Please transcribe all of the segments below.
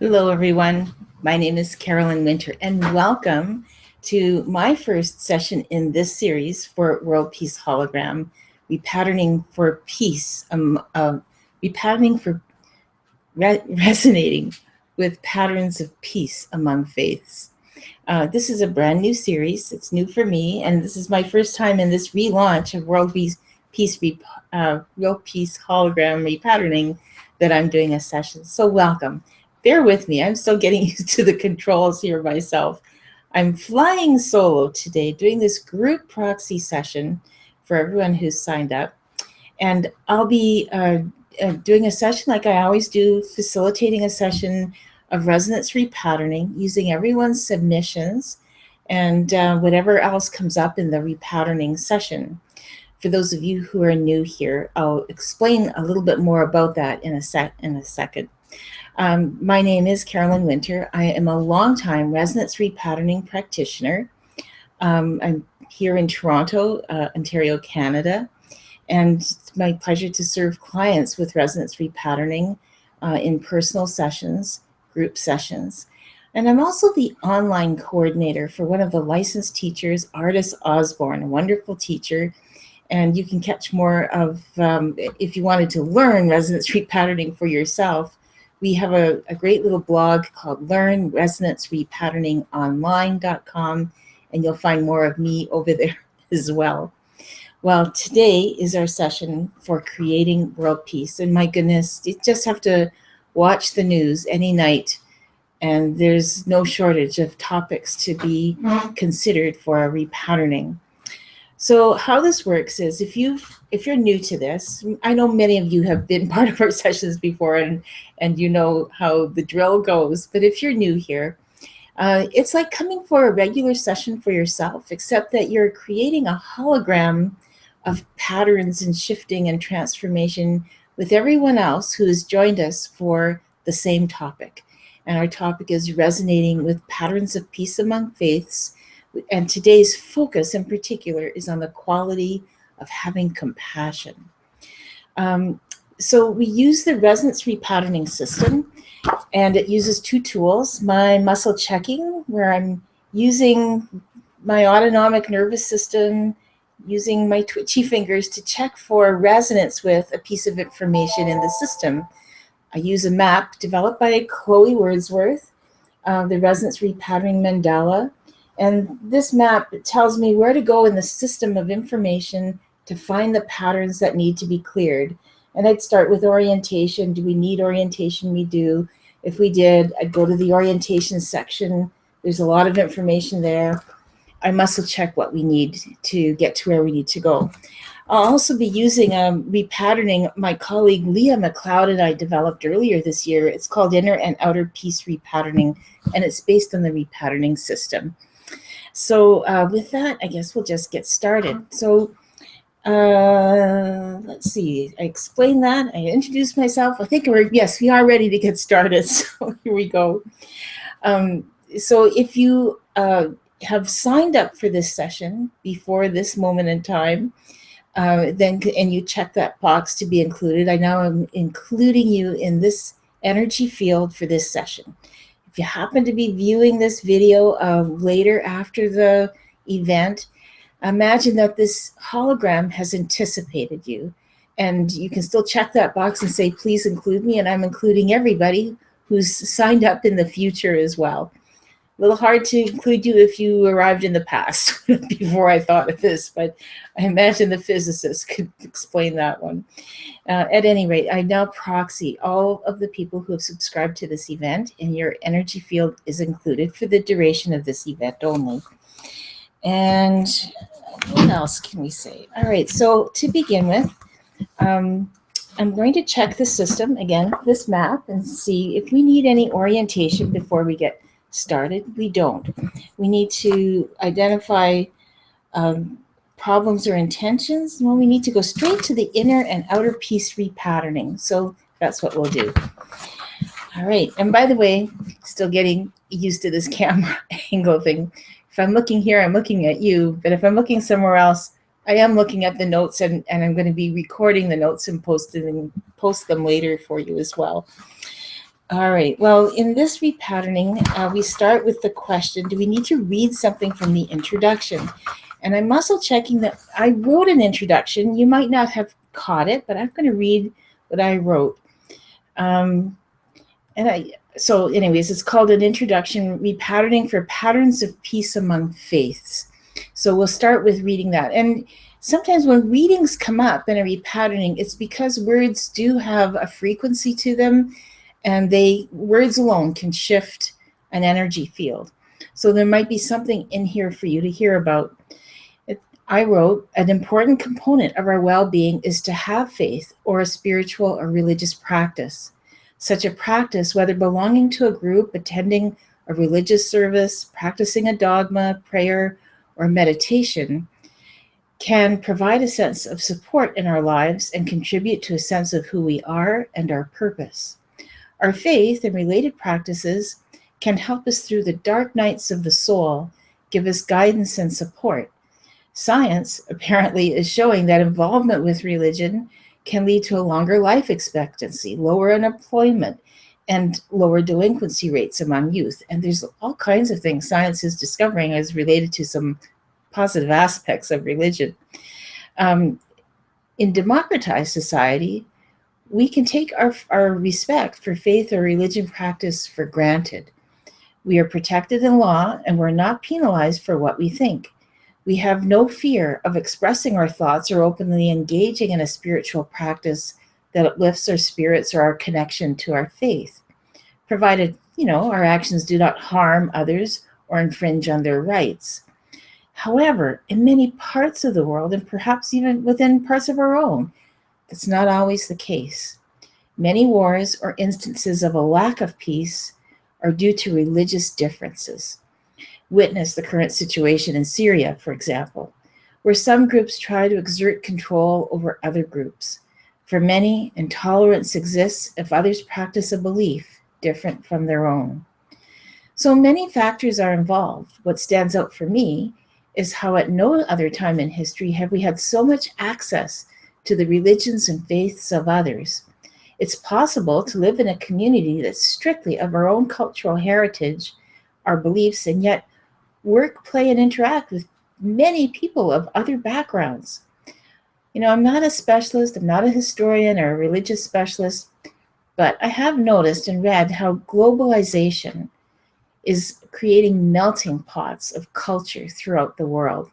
Hello, everyone. My name is Carolyn Winter, and welcome to my first session in this series for World Peace Hologram, Repatterning for Peace, repatterning for resonating with patterns of peace among faiths. This is a brand new series. It's new for me, and this is my first time in this relaunch of World Peace Hologram Repatterning that I'm doing a session. So welcome. Bear with me. I'm still getting used to the controls here myself. I'm flying solo today, doing this group proxy session for everyone who's signed up. And I'll be doing a session like I always do, facilitating a session of resonance repatterning using everyone's submissions and whatever else comes up in the repatterning session. For those of you who are new here, I'll explain a little bit more about that in a second. My name is Carolyn Winter. I am a longtime resonance repatterning practitioner. I'm here in Toronto, Ontario, Canada, and it's my pleasure to serve clients with resonance repatterning in personal sessions, group sessions. And I'm also the online coordinator for one of the licensed teachers, Artis Osborne, a wonderful teacher. And you can catch more of, if you wanted to learn resonance repatterning for yourself, we have a great little blog called learnresonancerepatterningonline.com, and you'll find more of me over there as well. Well, today is our session for creating world peace. And my goodness, you just have to watch the news any night, and there's no shortage of topics to be considered for a repatterning. So how this works is if you're new to this, I know many of you have been part of our sessions before and you know how the drill goes, but if you're new here, it's like coming for a regular session for yourself, except that you're creating a hologram of patterns and shifting and transformation with everyone else who has joined us for the same topic. And our topic is resonating with patterns of peace among faiths. And today's focus in particular is on the quality of having compassion. So we use the resonance repatterning system, and it uses two tools: my muscle checking, where I'm using my autonomic nervous system, using my twitchy fingers to check for resonance with a piece of information in the system. I use a map developed by Chloe Wordsworth, the resonance repatterning mandala. And this map tells me where to go in the system of information to find the patterns that need to be cleared. And I'd start with orientation. Do we need orientation? We do. If we did, I'd go to the orientation section. There's a lot of information there. I muscle check what we need to get to where we need to go. I'll also be using repatterning my colleague Leah McLeod and I developed earlier this year. It's called Inner and Outer Peace Repatterning, and it's based on the repatterning system. So with that, I guess we'll just get started. So let's see. I explained that. I introduced myself. I think we are ready to get started. So here we go. So if you have signed up for this session before this moment in time, and you check that box to be included, I now am including you in this energy field for this session. If you happen to be viewing this video later after the event, imagine that this hologram has anticipated you, and you can still check that box and say, please include me, and I'm including everybody who's signed up in the future as well. A little hard to include you if you arrived in the past before I thought of this, but I imagine the physicists could explain that one. At any rate, I now proxy all of the people who have subscribed to this event, and your energy field is included for the duration of this event only. And what else can we say? All right, so to begin with, I'm going to check the system, again, this map, and see if we need any orientation before we get started. We don't. We need to identify problems or intentions. Well, we need to go straight to the inner and outer peace repatterning. So that's what we'll do. All right. And by the way, still getting used to this camera angle thing. If I'm looking here, I'm looking at you. But if I'm looking somewhere else, I am looking at the notes, and I'm going to be recording the notes and post them later for you as well. All right. Well, in this repatterning, we start with the question, do we need to read something from the introduction? And I'm muscle checking that I wrote an introduction. You might not have caught it, but I'm going to read what I wrote. So anyways, it's called an introduction, repatterning for patterns of peace among faiths. So we'll start with reading that. And sometimes when readings come up in a repatterning, it's because words do have a frequency to them, and words alone can shift an energy field. So there might be something in here for you to hear about. I wrote, an important component of our well-being is to have faith or a spiritual or religious practice. Such a practice, whether belonging to a group, attending a religious service, practicing a dogma, prayer, or meditation, can provide a sense of support in our lives and contribute to a sense of who we are and our purpose. Our faith and related practices can help us through the dark nights of the soul, give us guidance and support. Science apparently is showing that involvement with religion can lead to a longer life expectancy, lower unemployment, and lower delinquency rates among youth. And there's all kinds of things science is discovering as related to some positive aspects of religion. In democratized society, we can take our respect for faith or religion practice for granted. We are protected in law, and we're not penalized for what we think. We have no fear of expressing our thoughts or openly engaging in a spiritual practice that uplifts our spirits or our connection to our faith, provided, our actions do not harm others or infringe on their rights. However, in many parts of the world, and perhaps even within parts of our own, that's not always the case. Many wars or instances of a lack of peace are due to religious differences. Witness the current situation in Syria, for example, where some groups try to exert control over other groups. For many, intolerance exists if others practice a belief different from their own. So many factors are involved. What stands out for me is how at no other time in history have we had so much access to the religions and faiths of others. It's possible to live in a community that's strictly of our own cultural heritage, our beliefs, and yet work, play, and interact with many people of other backgrounds. I'm not a specialist, I'm not a historian or a religious specialist, but I have noticed and read how globalization is creating melting pots of culture throughout the world.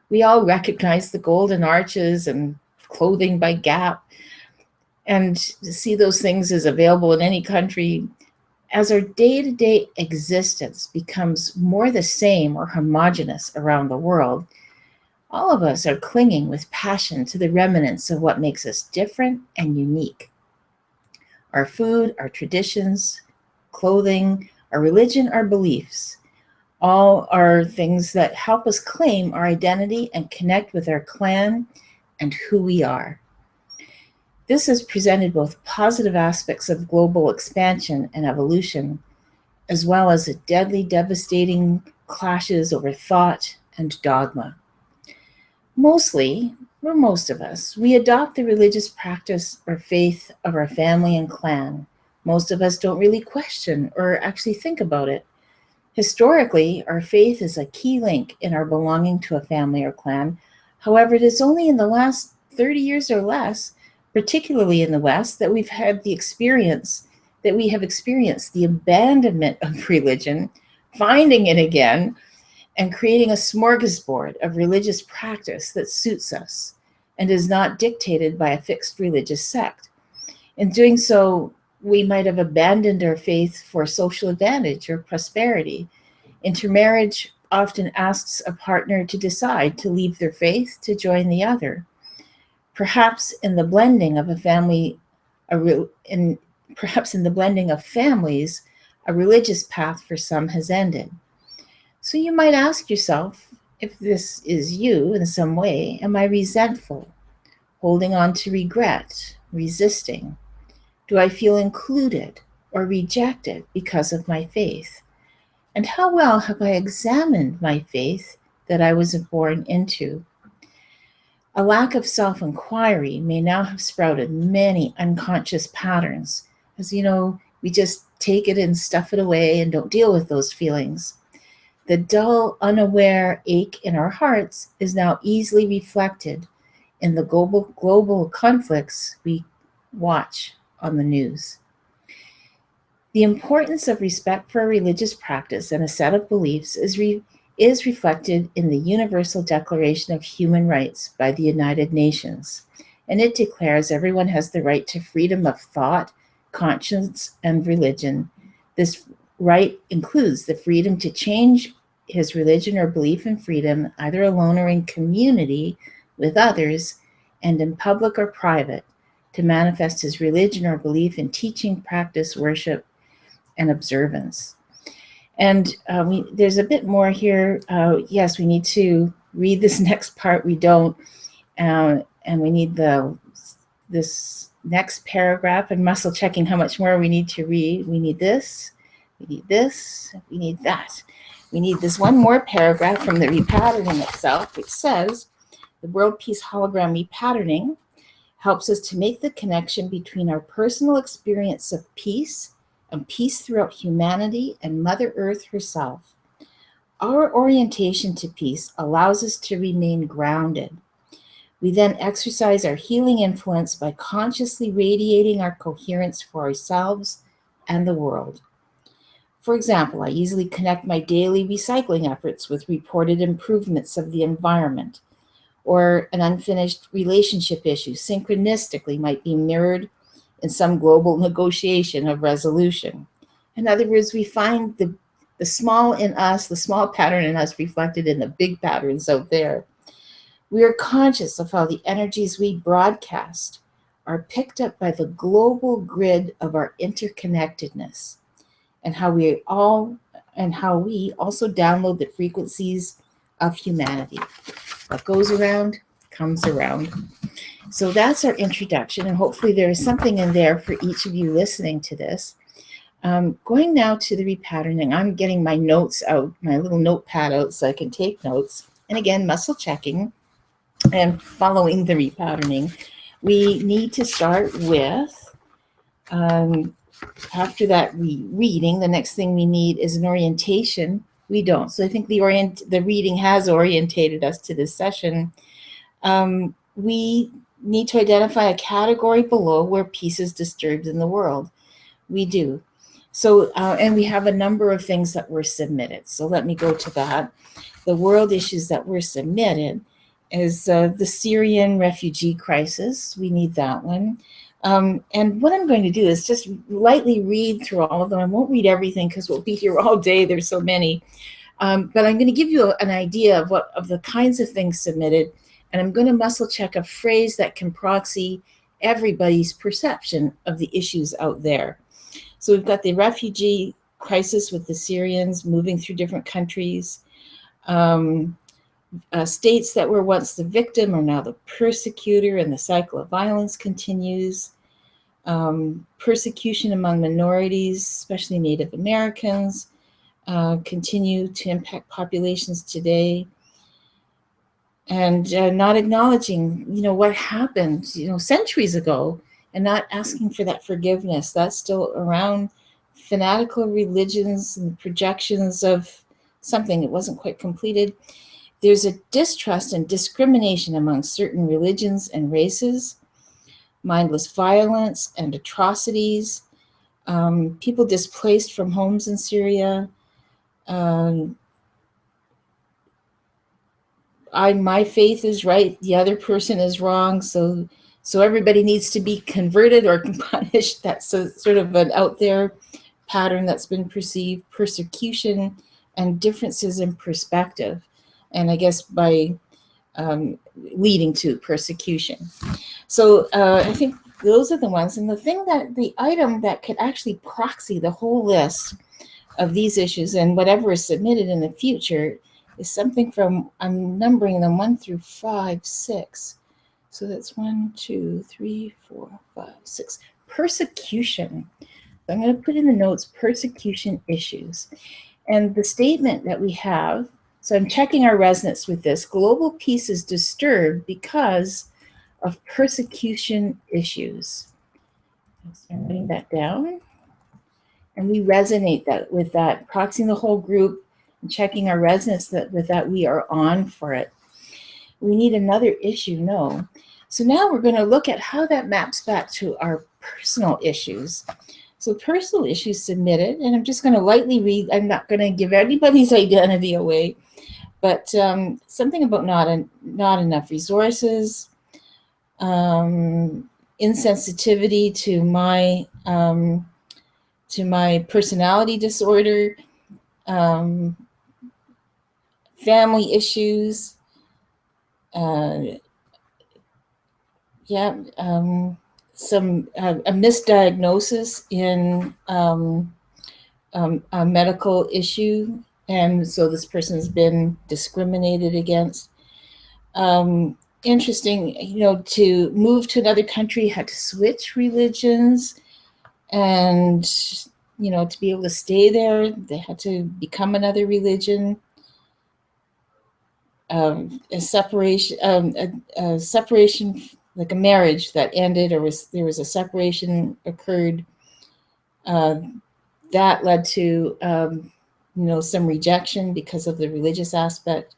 We all recognize the golden arches and clothing by Gap, and to see those things as available in any country. As our day-to-day existence becomes more the same or homogenous around the world, all of us are clinging with passion to the remnants of what makes us different and unique. Our food, our traditions, clothing, our religion, our beliefs, all are things that help us claim our identity and connect with our clan and who we are. This has presented both positive aspects of global expansion and evolution, as well as a deadly, devastating clashes over thought and dogma. Mostly, for most of us, we adopt the religious practice or faith of our family and clan. Most of us don't really question or actually think about it. Historically, our faith is a key link in our belonging to a family or clan. However, it is only in the last 30 years or less, particularly in the West, that we have experienced the abandonment of religion, finding it again, and creating a smorgasbord of religious practice that suits us and is not dictated by a fixed religious sect. In doing so, we might have abandoned our faith for social advantage or prosperity. Intermarriage often asks a partner to decide to leave their faith to join the other. Perhaps in the blending of families, a religious path for some has ended. So you might ask yourself, if this is you in some way, am I resentful, holding on to regret, resisting? Do I feel included or rejected because of my faith? And how well have I examined my faith that I was born into? A lack of self-inquiry may now have sprouted many unconscious patterns. As you know, We just take it and stuff it away and don't deal with those feelings. The dull, unaware ache in our hearts is now easily reflected in the global conflicts we watch on the news. The importance of respect for a religious practice and a set of beliefs is reflected in the Universal Declaration of Human Rights by the United Nations, and it declares everyone has the right to freedom of thought, conscience, and religion. This right includes the freedom to change his religion or belief in freedom, either alone or in community with others, and in public or private, to manifest his religion or belief in teaching, practice, worship, and observance. And there's a bit more here. Yes, we need to read this next part. We don't. And we need this next paragraph and muscle checking how much more we need to read. We need this, we need this, we need that. We need this one more paragraph from the repatterning itself, which says, the World Peace Hologram repatterning helps us to make the connection between our personal experience of peace and peace throughout humanity and Mother Earth herself. Our orientation to peace allows us to remain grounded. We then exercise our healing influence by consciously radiating our coherence for ourselves and the world. For example, I easily connect my daily recycling efforts with reported improvements of the environment, or an unfinished relationship issue synchronistically might be mirrored in some global negotiation of resolution. In other words, we find the small in us, the small pattern in us reflected in the big patterns out there. We are conscious of how the energies we broadcast are picked up by the global grid of our interconnectedness, and how we also download the frequencies of humanity. What goes around comes around. So that's our introduction, and hopefully there is something in there for each of you listening to this. Going now to the repatterning, I'm getting my notes out, my little notepad out so I can take notes. And again, muscle checking and following the repatterning. We need to start with, after that reading, the next thing we need is an orientation. We don't. So I think the reading has orientated us to this session. We need to identify a category below where peace is disturbed in the world. We do. So, and we have a number of things that were submitted. So let me go to that. The world issues that were submitted is the Syrian refugee crisis. We need that one. And what I'm going to do is just lightly read through all of them. I won't read everything because we'll be here all day. There's so many. But I'm going to give you an idea of the kinds of things submitted. And I'm going to muscle check a phrase that can proxy everybody's perception of the issues out there. So we've got the refugee crisis with the Syrians moving through different countries. States that were once the victim are now the persecutor, and the cycle of violence continues. Persecution among minorities, especially Native Americans, continue to impact populations today. And not acknowledging, what happened, centuries ago, and not asking for that forgiveness. That's still around. Fanatical religions and projections of something that wasn't quite completed. There's a distrust and discrimination among certain religions and races, mindless violence and atrocities, people displaced from homes in Syria. My faith is right, the other person is wrong, so everybody needs to be converted or punished. That's sort of an out there pattern that's been perceived. Persecution and differences in perspective, and I guess by leading to persecution. So I think those are the ones. And the item that could actually proxy the whole list of these issues and whatever is submitted in the future is something from, I'm numbering them 1 through 5, 6. So that's 1, 2, 3, 4, 5, 6. Persecution. So I'm going to put in the notes, persecution issues. And the statement that we have, so I'm checking our resonance with this. Global peace is disturbed because of persecution issues. I'm writing that down. and we resonate with that, proxying the whole group and checking our resonance with that we are on for it. We need another issue, no. So now we're going to look at how that maps back to our personal issues. So personal issues submitted, and I'm just going to lightly read. I'm not going to give anybody's identity away, but something about not enough resources, insensitivity to my personality disorder, family issues, some a misdiagnosis in a medical issue, and so this person's been discriminated against. Interesting, to move to another country, had to switch religions, and to be able to stay there, they had to become another religion. A separation, like a marriage that ended, or there was a separation occurred, that led to some rejection because of the religious aspect.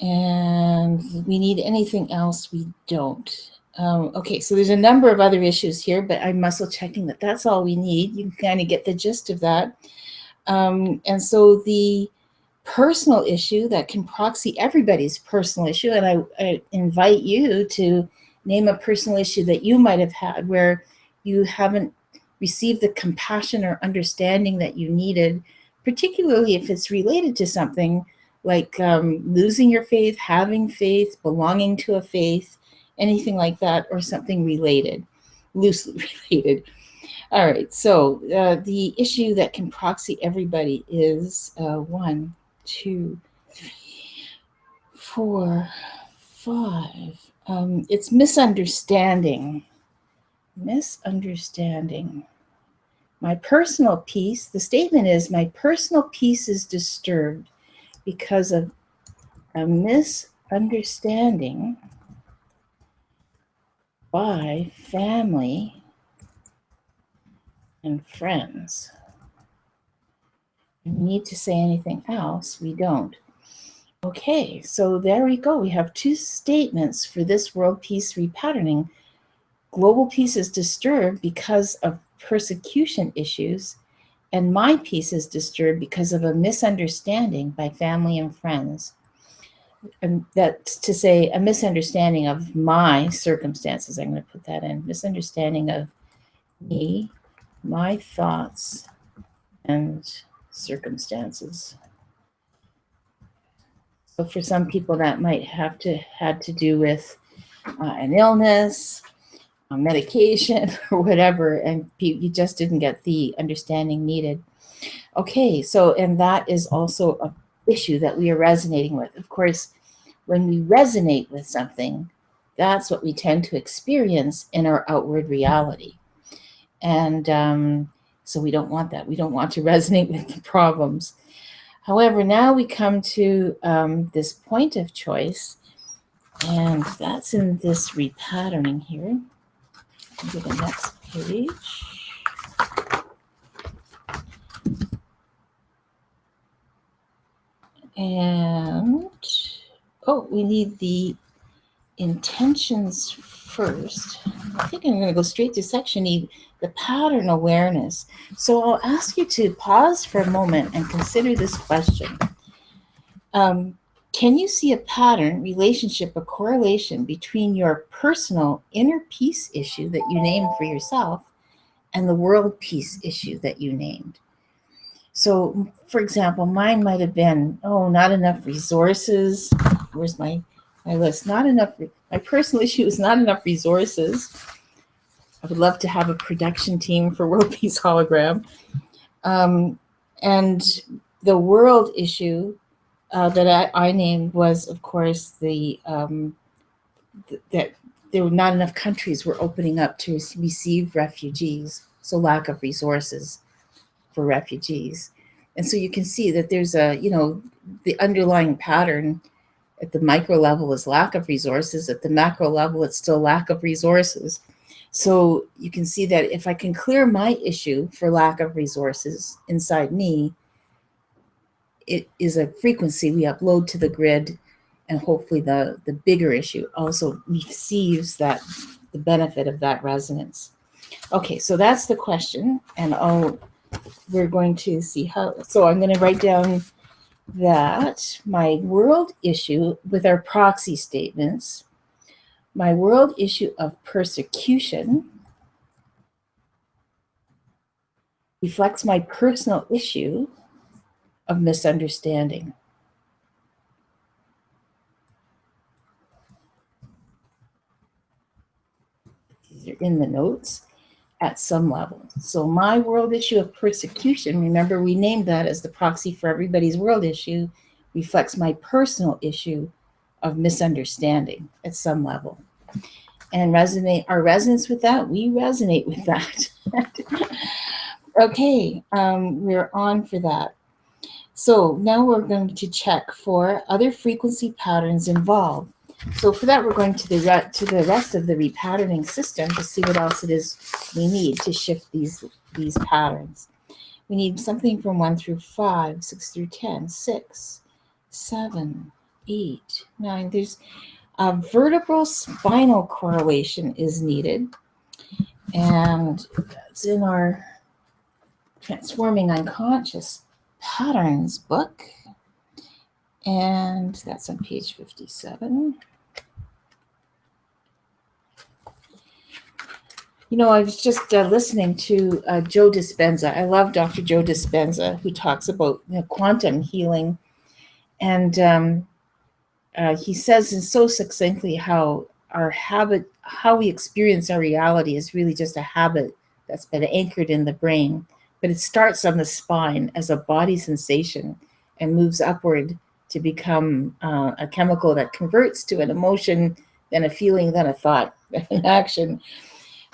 And we need anything else? We don't. Okay, so there's a number of other issues here, but I'm muscle checking that's all we need. You can kind of get the gist of that. And so the personal issue that can proxy everybody's personal issue, and I invite you to name a personal issue that you might have had where you haven't received the compassion or understanding that you needed, particularly if it's related to something like losing your faith, having faith, belonging to a faith, anything like that, or something related, loosely related. All right, so the issue that can proxy everybody is 1, 2, 3, 4, 5. It's misunderstanding. Misunderstanding. My personal peace, the statement is, my personal peace is disturbed because of a misunderstanding by family and friends. We need to say anything else? We don't. Okay, so there we go. We have 2 statements for this world peace repatterning. Global peace is disturbed because of persecution issues, and my peace is disturbed because of a misunderstanding by family and friends. And that's to say, a misunderstanding of my circumstances. I'm going to put that in. Misunderstanding of me, my thoughts, and circumstances. So for some people, that might had to do with an illness, a medication, or whatever, and you just didn't get the understanding needed. Okay, so, and that is also an issue that we are resonating with. Of course, when we resonate with something, that's what we tend to experience in our outward reality. And so we don't want that. We don't want to resonate with the problems. However, now we come to this point of choice, and that's in this repatterning here. Go to the next page. And, we need the intentions first. I think I'm going to go straight to section E, the pattern awareness. So I'll ask you to pause for a moment and consider this question. Can you see a pattern, relationship, or correlation between your personal inner peace issue that you named for yourself and the world peace issue that you named? So, for example, mine might have been, not enough resources. Where's my list? Not enough. My personal issue is not enough resources. I would love to have a production team for World Peace Hologram. And the world issue that I named was, of course, that there were not enough countries were opening up to receive refugees, so lack of resources for refugees. And so you can see that there's the underlying pattern at the micro level is lack of resources. At the macro level, it's still lack of resources. So you can see that if I can clear my issue for lack of resources inside me, it is a frequency we upload to the grid, and hopefully the bigger issue also receives that the benefit of that resonance. Okay, so that's the question, and we're going to see how. So I'm going to write down that my world issue with our proxy statements, my world issue of persecution reflects my personal issue of misunderstanding. These are in the notes at some level. So my world issue of persecution, remember we named that as the proxy for everybody's world issue, reflects my personal issue of misunderstanding at some level. And our resonance with that, we resonate with that. Okay, we're on for that. So now we're going to check for other frequency patterns involved. So for that, we're going to the rest of the repatterning system to see what else it is we need to shift these patterns. We need something from 1 through 5, 6 through 10, 6, 7, 8, 9. There's a vertebral spinal correlation is needed, and it's in our Transforming Unconscious Patterns book, and that's on page 57. You know, I was just listening to Joe Dispenza. I love Dr. Joe Dispenza, who talks about quantum healing, and he says so succinctly how our habit, how we experience our reality, is really just a habit that's been anchored in the brain. But it starts on the spine as a body sensation and moves upward to become a chemical that converts to an emotion, then a feeling, then a thought, then an action.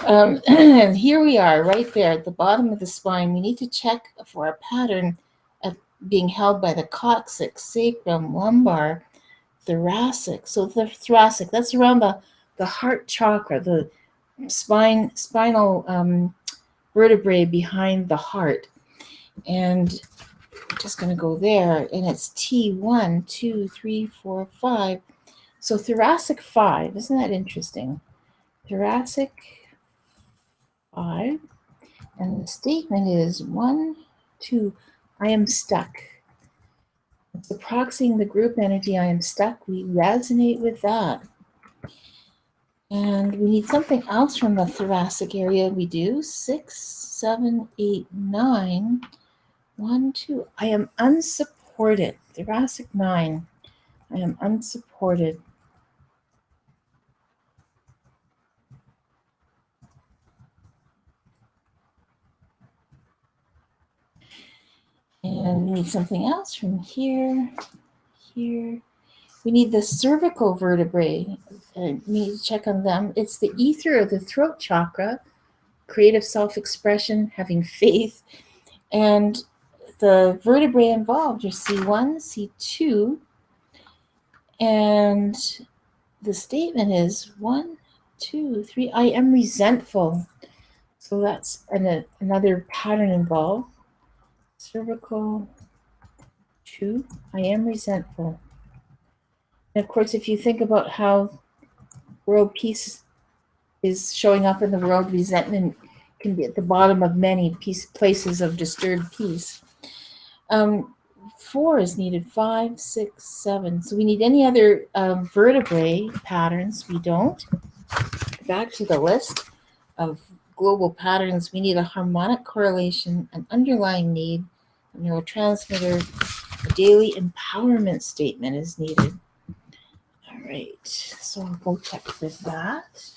And here we are right there at the bottom of the spine. We need to check for a pattern of being held by the coccyx, sacrum, lumbar, thoracic. So the thoracic, that's around the heart chakra, the spinal vertebrae behind the heart. And I'm just going to go there, and it's T1, 2, 3, 4, 5. So thoracic 5, isn't that interesting? Thoracic 5, and the statement is 1, 2, I am stuck. It's approximating the group energy, I am stuck. We resonate with that. And we need something else from the thoracic area. We do 6, 7, 8, 9. 1, 2. I am unsupported. Thoracic 9. I am unsupported. And we need something else from here. Here. We need the cervical vertebrae. We need to check on them. It's the ether of the throat chakra, creative self-expression, having faith. And the vertebrae involved are C1, C2, and the statement is 1, 2, 3, I am resentful. So that's another pattern involved. Cervical 2, I am resentful. And of course, if you think about how world peace is showing up in the world, resentment can be at the bottom of many places of disturbed peace. 4 is needed, 5, 6, 7. So we need any other vertebrae patterns. We don't. Back to the list of global patterns. We need a harmonic correlation, an underlying need, a neurotransmitter, a daily empowerment statement is needed. All right, so I'll go check for that.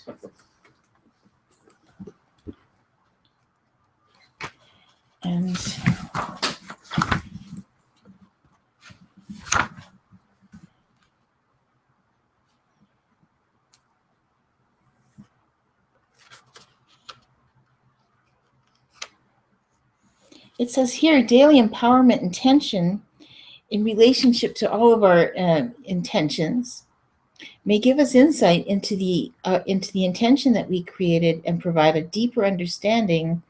And it says here, daily empowerment intention in relationship to all of our intentions. may give us insight into the intention that we created and provide a deeper understanding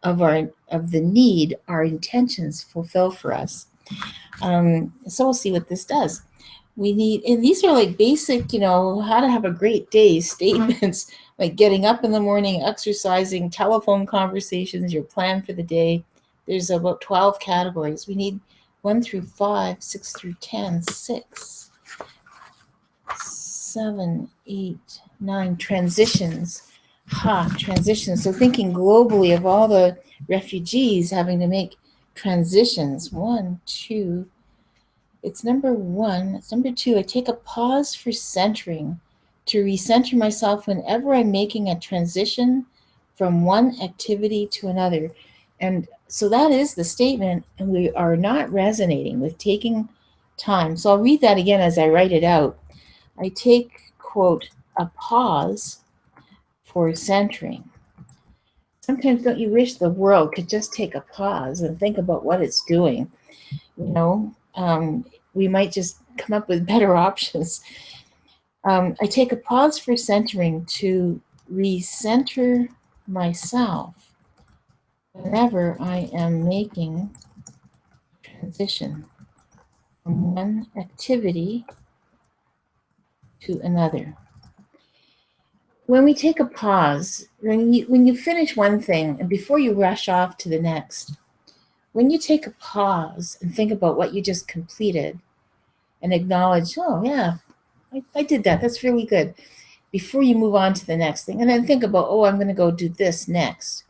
of the need our intentions fulfill for us. So we'll see what this does. We need, and these are like basic, how to have a great day statements, like getting up in the morning, exercising, telephone conversations, your plan for the day. There's about 12 categories. We need 1 through 5, 6 through 10, 6, 7, 8, 9, transitions. Transitions. So thinking globally of all the refugees having to make transitions. 1, 2, it's number 1. It's number 2. I take a pause for centering to recenter myself whenever I'm making a transition from one activity to another. And so that is the statement, and we are not resonating with taking time. So I'll read that again as I write it out. I take, quote, a pause for centering. Sometimes don't you wish the world could just take a pause and think about what it's doing? We might just come up with better options. I take a pause for centering to recenter myself whenever I am making transition from one activity to another. When we take a pause, when you finish one thing and before you rush off to the next, when you take a pause and think about what you just completed and acknowledge, oh yeah, I did that, that's really good, before you move on to the next thing, and then think about, oh, I'm going to go do this next.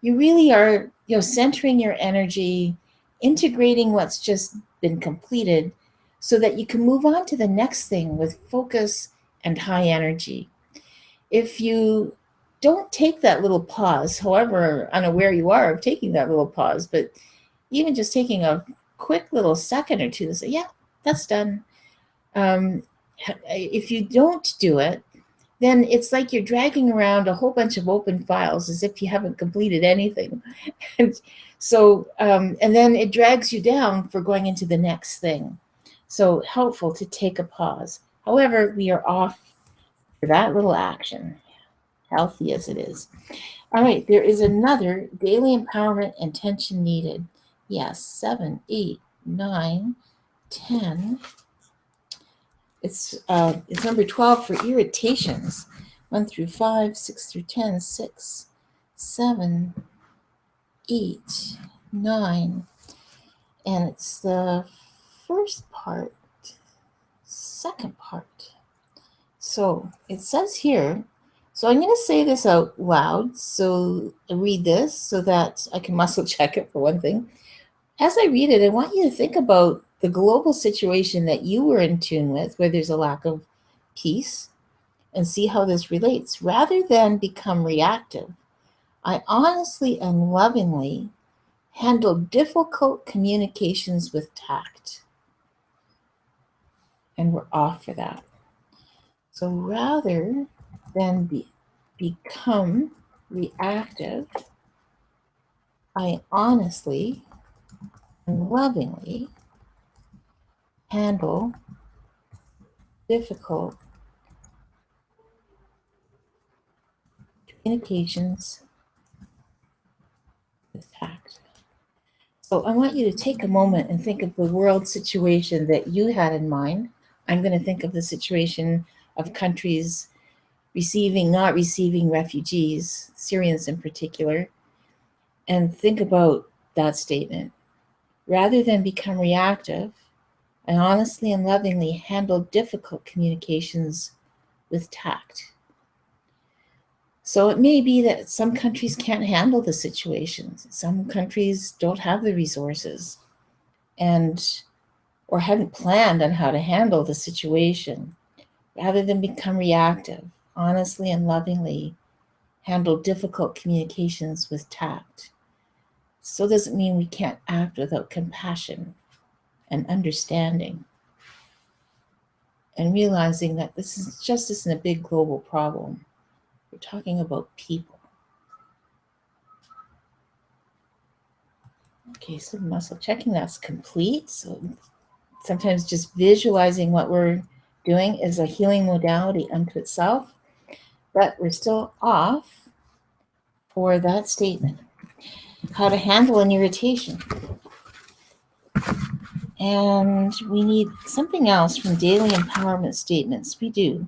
You really are, centering your energy, integrating what's just been completed so that you can move on to the next thing with focus and high energy. If you don't take that little pause, however unaware you are of taking that little pause, but even just taking a quick little second or two to say, yeah, that's done. If you don't do it, then it's like you're dragging around a whole bunch of open files as if you haven't completed anything. And so, and then it drags you down for going into the next thing. So helpful to take a pause. However, we are off for that little action, healthy as it is. All right, there is another daily empowerment intention needed. Yes, 7, 8, 9, 10. It's number 12 for irritations. 1 through 5, 6 through 10, 6, 7, 8, 9. And it's the first part, second part. So it says here, so I'm going to say this out loud. So I read this so that I can muscle check it for one thing. As I read it, I want you to think about the global situation that you were in tune with, where there's a lack of peace, and see how this relates. Rather than become reactive, I honestly and lovingly handle difficult communications with tact. And we're off for that. So rather than become reactive, I honestly and lovingly handle difficult communications with tact. So I want you to take a moment and think of the world situation that you had in mind. I'm going to think of the situation of countries not receiving refugees, Syrians in particular, and think about that statement. Rather than become reactive, I honestly and lovingly handle difficult communications with tact. So it may be that some countries can't handle the situations. Some countries don't have the resources or hadn't planned on how to handle the situation. Rather than become reactive, honestly and lovingly handle difficult communications with tact. So doesn't mean we can't act without compassion and understanding and realizing that this is just isn't a big global problem. We're talking about people. Okay, so muscle checking, that's complete. So sometimes just visualizing what we're doing is a healing modality unto itself, but we're still off for that statement. How to handle an irritation. And we need something else from daily empowerment statements. We do.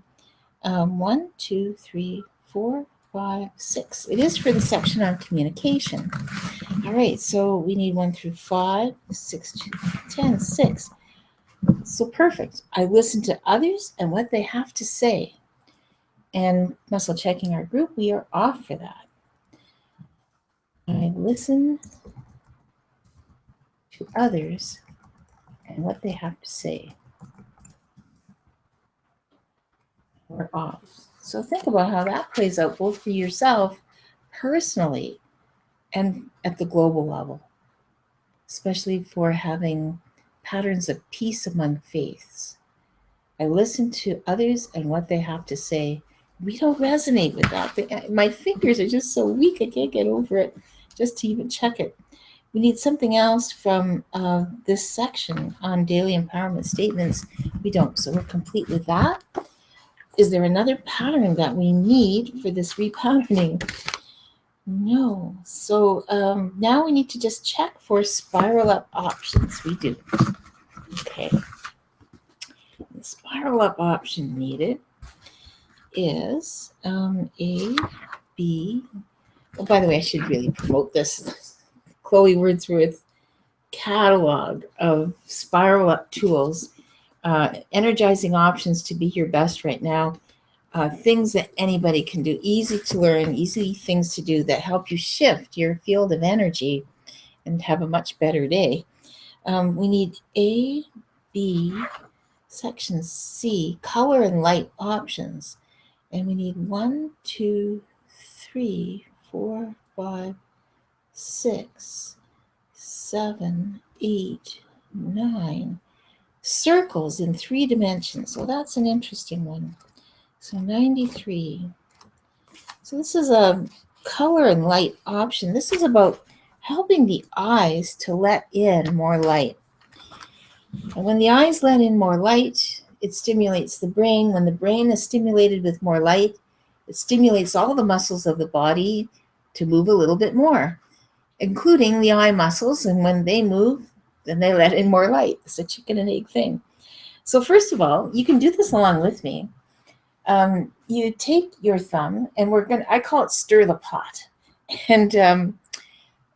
1, 2, 3, 4, 5, 6. It is for the section on communication. All right, so we need 1 through 5, 6, 10, 6. So perfect. I listen to others and what they have to say. And muscle checking our group, we are off for that. I listen to others and what they have to say. We're off. So think about how that plays out both for yourself personally and at the global level, especially for having patterns of peace among faiths. I listen to others and what they have to say. We don't resonate with that. My fingers are just so weak, I can't get over it just to even check it. We need something else from this section on daily empowerment statements. We don't, so we're complete with that. Is there another pattern that we need for this repatterning? No. So now we need to just check for spiral up options. We do. Okay. The spiral up option needed is A, B. Oh, by the way, I should really promote this. Chloe Wordsworth catalog of spiral up tools, energizing options to be your best right now. Things that anybody can do, easy to learn, easy things to do that help you shift your field of energy and have a much better day. We need A, B, section C, color and light options. And we need 1, 2, 3, 4, 5, 6, 7, 8, 9 circles in 3 dimensions. So that's an interesting one. So 93. So this is a color and light option. This is about helping the eyes to let in more light. And when the eyes let in more light, it stimulates the brain. When the brain is stimulated with more light, it stimulates all the muscles of the body to move a little bit more, including the eye muscles. And when they move, then they let in more light. It's a chicken and egg thing. So first of all, you can do this along with me. You take your thumb, and I call it stir the pot. And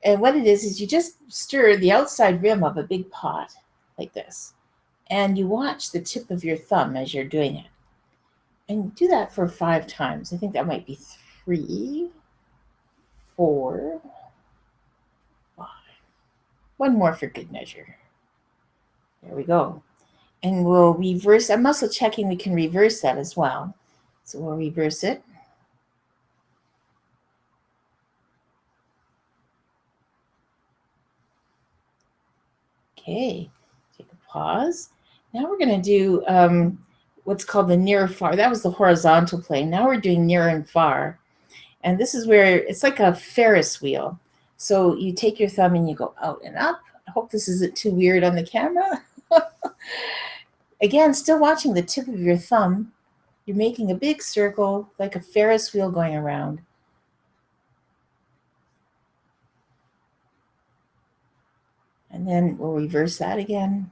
what it is you just stir the outside rim of a big pot like this. And you watch the tip of your thumb as you're doing it. And do that for 5 times. I think that might be 3, 4, 5. One more for good measure. There we go. And we'll reverse. I'm muscle checking. We can reverse that as well. So we'll reverse it. Okay, take a pause. Now we're going to do what's called the near far. That was the horizontal plane. Now we're doing near and far. And this is where it's like a Ferris wheel. So you take your thumb and you go out and up. I hope this isn't too weird on the camera. Again, still watching the tip of your thumb. You're making a big circle like a Ferris wheel going around. And then we'll reverse that again.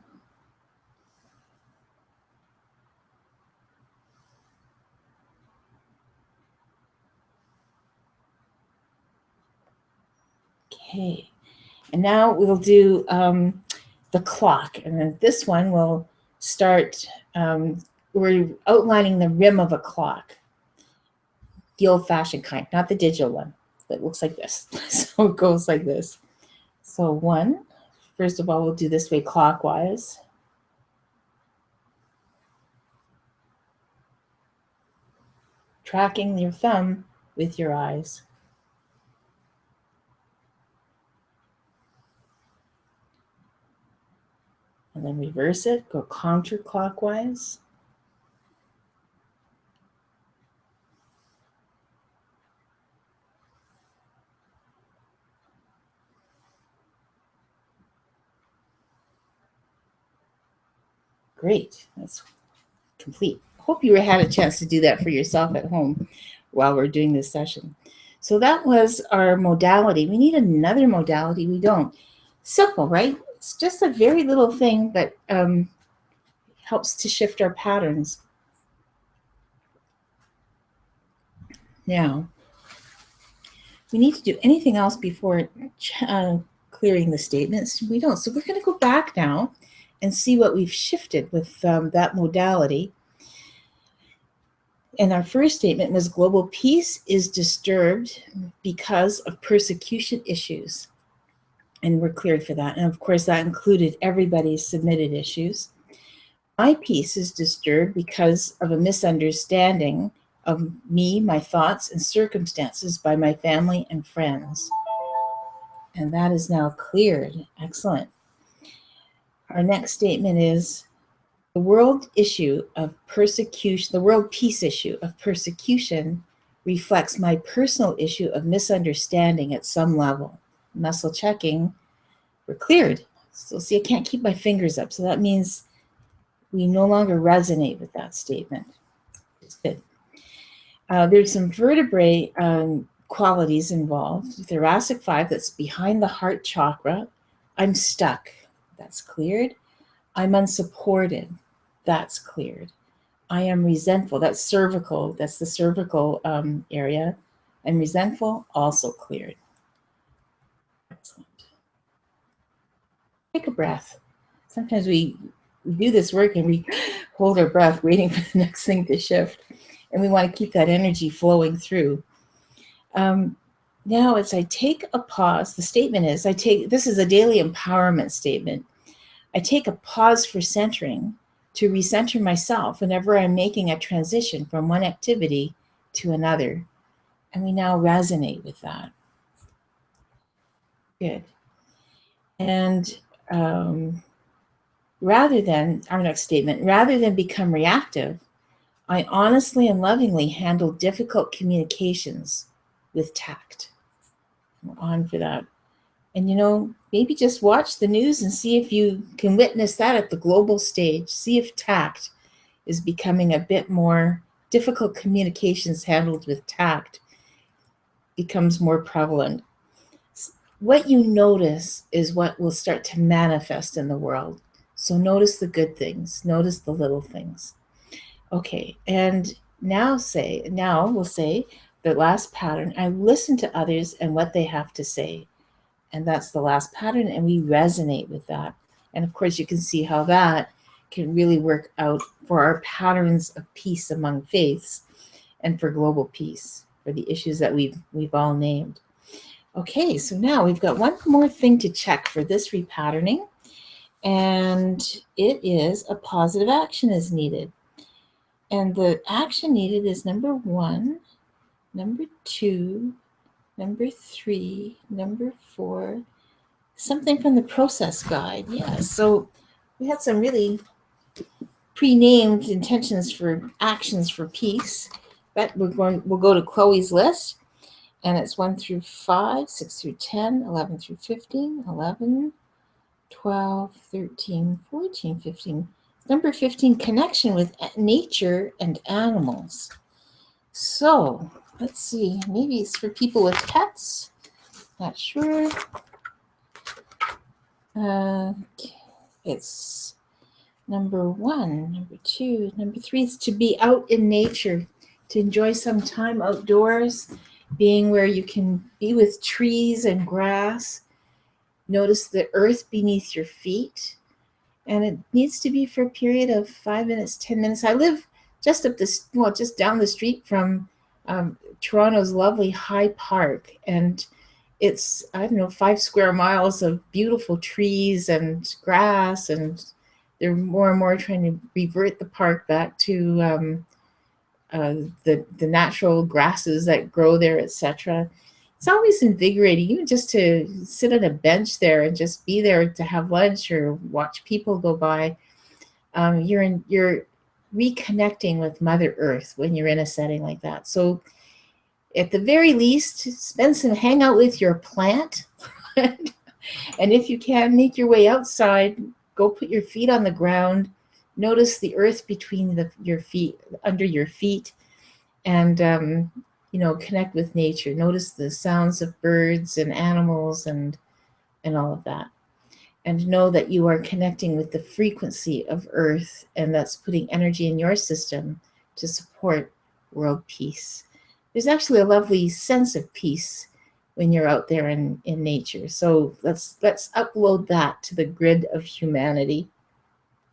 Okay. And now we'll do the clock. And then this one will start, we're outlining the rim of a clock. The old-fashioned kind, not the digital one that looks like this. So it goes like this. So 1, first of all, we'll do this way clockwise. Tracking your thumb with your eyes. And then reverse it, go counterclockwise. Great. That's complete. Hope you had a chance to do that for yourself at home while we're doing this session. So that was our modality. We need another modality. We don't. Simple, right? It's just a very little thing, but helps to shift our patterns. Now, we need to do anything else before clearing the statements. We don't. So we're going to go back now and see what we've shifted with that modality. And our first statement was global peace is disturbed because of persecution issues. And we're cleared for that. And of course, that included everybody's submitted issues. My peace is disturbed because of a misunderstanding of me, my thoughts, and circumstances by my family and friends. And that is now cleared. Excellent. Our next statement is the world issue of persecution, the world peace issue of persecution reflects my personal issue of misunderstanding at some level. Muscle checking, we're cleared. So see, I can't keep my fingers up. So that means we no longer resonate with that statement. It's good. There's some vertebrae qualities involved. Thoracic 5, that's behind the heart chakra. I'm stuck. That's cleared. I'm unsupported. That's cleared. I am resentful. That's cervical. That's the cervical area. I'm resentful. Also cleared. Excellent. Take a breath. Sometimes we do this work and we hold our breath waiting for the next thing to shift. And we want to keep that energy flowing through. Now, as I take a pause, the statement is, this is a daily empowerment statement. I take a pause for centering to recenter myself whenever I'm making a transition from one activity to another. And we now resonate with that. Good. And rather than become reactive, I honestly and lovingly handle difficult communications with tact. We're on for that. And, maybe just watch the news and see if you can witness that at the global stage. See if tact is becoming a bit more difficult communications handled with tact becomes more prevalent. What you notice is what will start to manifest in the world. So notice the good things. Notice the little things. Okay, and now we'll say the last pattern. I listen to others and what they have to say. And that's the last pattern, and we resonate with that. And of course, you can see how that can really work out for our patterns of peace among faiths and for global peace, for the issues that we've all named. Okay, so now we've got one more thing to check for this repatterning, and it is a positive action is needed. And the action needed is number 1, number 2, number 3, number 4, something from the process guide. Yeah, so we had some really pre-named intentions for actions for peace, but we'll go to Chloe's list, and it's 1 through 5, 6 through 10, 11 through 15, 11, 12, 13, 14, 15. Number 15, connection with nature and animals. So let's see, maybe it's for people with pets. Not sure. It's number 1, number 2, number 3 is to be out in nature, to enjoy some time outdoors, being where you can be with trees and grass. Notice the earth beneath your feet. And it needs to be for a period of 5 minutes, 10 minutes. I live just down the street from Toronto's lovely High Park. And it's, 5 square miles of beautiful trees and grass. And they're more and more trying to revert the park back to the natural grasses that grow there, etc. It's always invigorating, even just to sit on a bench there and just be there to have lunch or watch people go by. You're reconnecting with Mother Earth when you're in a setting like that. So at the very least, hang out with your plant. And if you can, make your way outside, go put your feet on the ground, Notice the earth between your feet, under your feet, and connect with nature. Notice the sounds of birds and animals and all of that. And know that you are connecting with the frequency of earth, and that's putting energy in your system to support world peace. There's actually a lovely sense of peace when you're out there in nature. So let's upload that to the grid of humanity.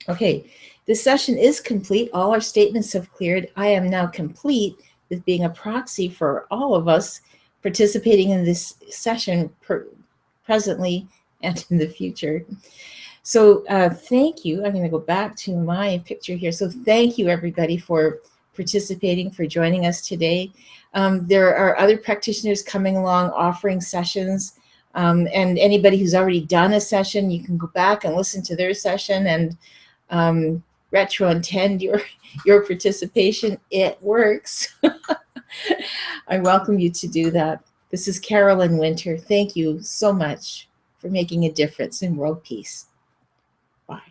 Okay, this session is complete. All our statements have cleared. I am now complete with being a proxy for all of us participating in this session presently and in the future. So thank you. I'm going to go back to my picture here. So thank you, everybody, for participating, for joining us today. There are other practitioners coming along offering sessions. And anybody who's already done a session, you can go back and listen to their session and retro intend your participation. It works. I welcome you to do that. This is Carolyn Winter. Thank you so much for making a difference in world peace. Bye.